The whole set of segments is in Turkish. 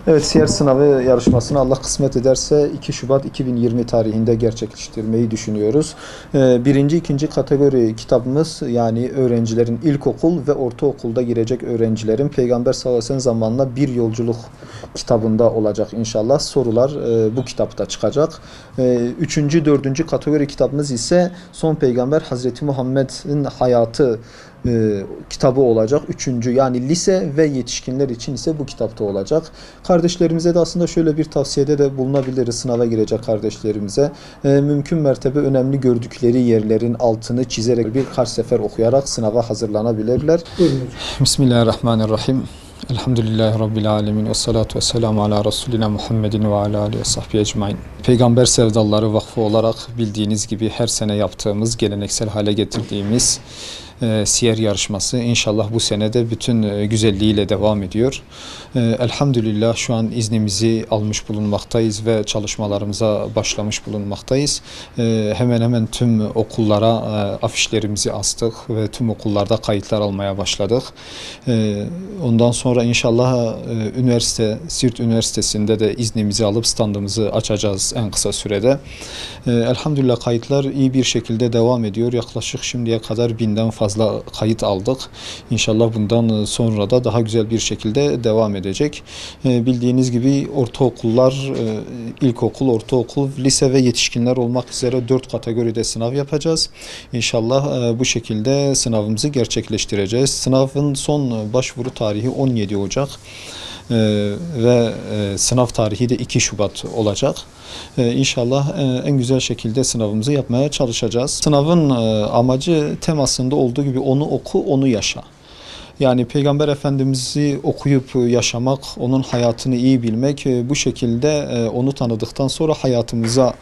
Evet, siyer sınavı yarışmasını Allah kısmet ederse 2 Şubat 2020 tarihinde gerçekleştirmeyi düşünüyoruz. Birinci, ikinci kategori kitabımız, yani öğrencilerin ilkokul ve ortaokulda girecek öğrencilerin Peygamber sallallahu aleyhi ve sellem zamanına bir yolculuk kitabında olacak inşallah. Sorular bu kitapta çıkacak. Üçüncü, dördüncü kategori kitabımız ise Son Peygamber Hazreti Muhammed'in hayatı kitabı olacak. Üçüncü, yani lise ve yetişkinler için ise bu kitapta olacak. Kardeşlerimize de aslında şöyle bir tavsiyede de bulunabiliriz, sınava girecek kardeşlerimize. Mümkün mertebe önemli gördükleri yerlerin altını çizerek birkaç sefer okuyarak sınava hazırlanabilirler. Bismillahirrahmanirrahim. Elhamdülillahi Rabbil alemin ve salatu ve selamu ala Resulina Muhammedin ve ala alihi ve sahbihi ecmain. Peygamber Sevdalıları Vakfı olarak bildiğiniz gibi her sene yaptığımız, geleneksel hale getirdiğimiz siyer yarışması inşallah bu sene de bütün güzelliğiyle devam ediyor. Elhamdülillah şu an iznimizi almış bulunmaktayız ve çalışmalarımıza başlamış bulunmaktayız. Hemen hemen tüm okullara afişlerimizi astık ve tüm okullarda kayıtlar almaya başladık. Ondan sonra inşallah Siirt Üniversitesi'nde de iznimizi alıp standımızı açacağız en kısa sürede. Elhamdülillah kayıtlar iyi bir şekilde devam ediyor. Yaklaşık şimdiye kadar 1000'den fazla kayıt aldık. İnşallah bundan sonra da daha güzel bir şekilde devam edecek. Bildiğiniz gibi ortaokullar, ilkokul, ortaokul, lise ve yetişkinler olmak üzere 4 kategoride sınav yapacağız. İnşallah bu şekilde sınavımızı gerçekleştireceğiz. Sınavın son başvuru tarihi 17 Ocak. Ve sınav tarihi de 2 Şubat olacak. İnşallah en güzel şekilde sınavımızı yapmaya çalışacağız. Sınavın amacı temasında olduğu gibi onu oku, onu yaşa. Yani Peygamber Efendimiz'i okuyup yaşamak, onun hayatını iyi bilmek, bu şekilde onu tanıdıktan sonra hayatımıza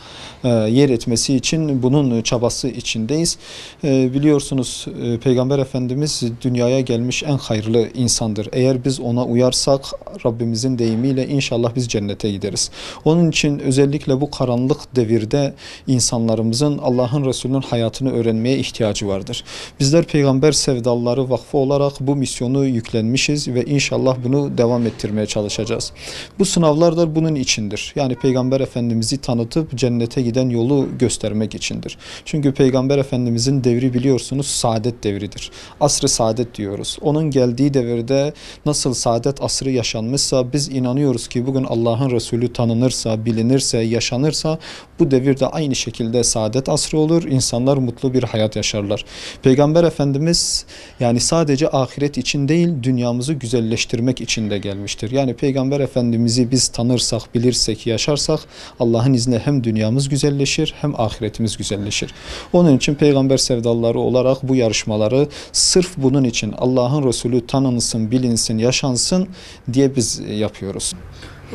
yer etmesi için bunun çabası içindeyiz. Biliyorsunuz Peygamber Efendimiz dünyaya gelmiş en hayırlı insandır. Eğer biz ona uyarsak Rabbimizin deyimiyle inşallah biz cennete gideriz. Onun için özellikle bu karanlık devirde insanlarımızın Allah'ın Resulü'nün hayatını öğrenmeye ihtiyacı vardır. Bizler Peygamber Sevdalıları Vakfı olarak bu misyonu yüklenmişiz ve inşallah bunu devam ettirmeye çalışacağız. Bu sınavlar da bunun içindir. Yani Peygamber Efendimiz'i tanıtıp cennete giden yolu göstermek içindir. Çünkü Peygamber Efendimiz'in devri biliyorsunuz saadet devridir. Asr-ı saadet diyoruz. Onun geldiği devirde nasıl saadet asrı yaşanmışsa biz inanıyoruz ki bugün Allah'ın Resulü tanınırsa, bilinirse, yaşanırsa bu devirde aynı şekilde saadet asrı olur. İnsanlar mutlu bir hayat yaşarlar. Peygamber Efendimiz yani sadece ahiret için değil, dünyamızı güzelleştirmek için de gelmiştir. Yani Peygamber Efendimiz'i biz tanırsak, bilirsek, yaşarsak Allah'ın izniyle hem dünyamız güzelleşir hem ahiretimiz güzelleşir. Onun için Peygamber Sevdalıları olarak bu yarışmaları sırf bunun için Allah'ın Resulü tanınsın, bilinsin, yaşansın diye biz yapıyoruz.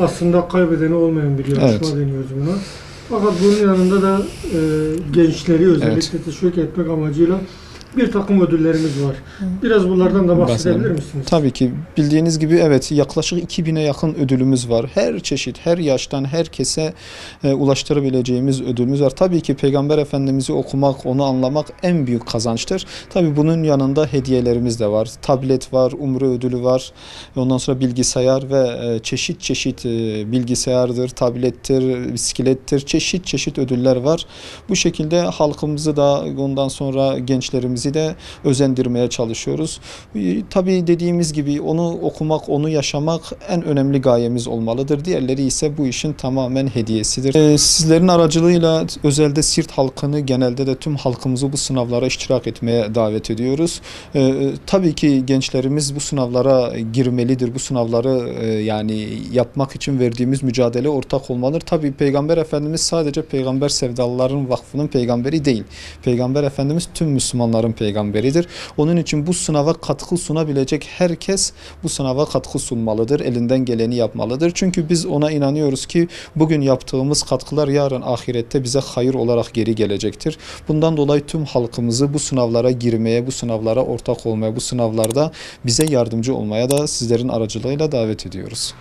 Aslında kaybedeni olmayan bir yarışma, evet, deniyoruz buna. Fakat bunun yanında da gençleri özellikle teşvik etmek amacıyla bir takım ödüllerimiz var. Biraz bunlardan da bahsedebilir misiniz? Tabii ki. Bildiğiniz gibi evet, yaklaşık 2000'e yakın ödülümüz var. Her çeşit, her yaştan herkese ulaştırabileceğimiz ödülümüz var. Tabii ki Peygamber Efendimiz'i okumak, onu anlamak en büyük kazançtır. Tabii bunun yanında hediyelerimiz de var. Tablet var, umre ödülü var. Ondan sonra bilgisayar ve çeşit çeşit bilgisayardır, tablettir, bisiklettir, çeşit çeşit ödüller var. Bu şekilde halkımızı da ondan sonra gençlerimizi de özendirmeye çalışıyoruz. Tabii dediğimiz gibi onu okumak, onu yaşamak en önemli gayemiz olmalıdır. Diğerleri ise bu işin tamamen hediyesidir. Sizlerin aracılığıyla özelde Siirt halkını, genelde de tüm halkımızı bu sınavlara iştirak etmeye davet ediyoruz. Tabii ki gençlerimiz bu sınavlara girmelidir. Bu sınavları yani yapmak için verdiğimiz mücadele ortak olmalıdır. Tabii Peygamber Efendimiz sadece Peygamber Sevdalıların Vakfı'nın peygamberi değil. Peygamber Efendimiz tüm Müslümanların peygamberidir. Onun için bu sınava katkı sunabilecek herkes bu sınava katkı sunmalıdır. Elinden geleni yapmalıdır. Çünkü biz ona inanıyoruz ki bugün yaptığımız katkılar yarın ahirette bize hayır olarak geri gelecektir. Bundan dolayı tüm halkımızı bu sınavlara girmeye, bu sınavlara ortak olmaya, bu sınavlarda bize yardımcı olmaya da sizlerin aracılığıyla davet ediyoruz.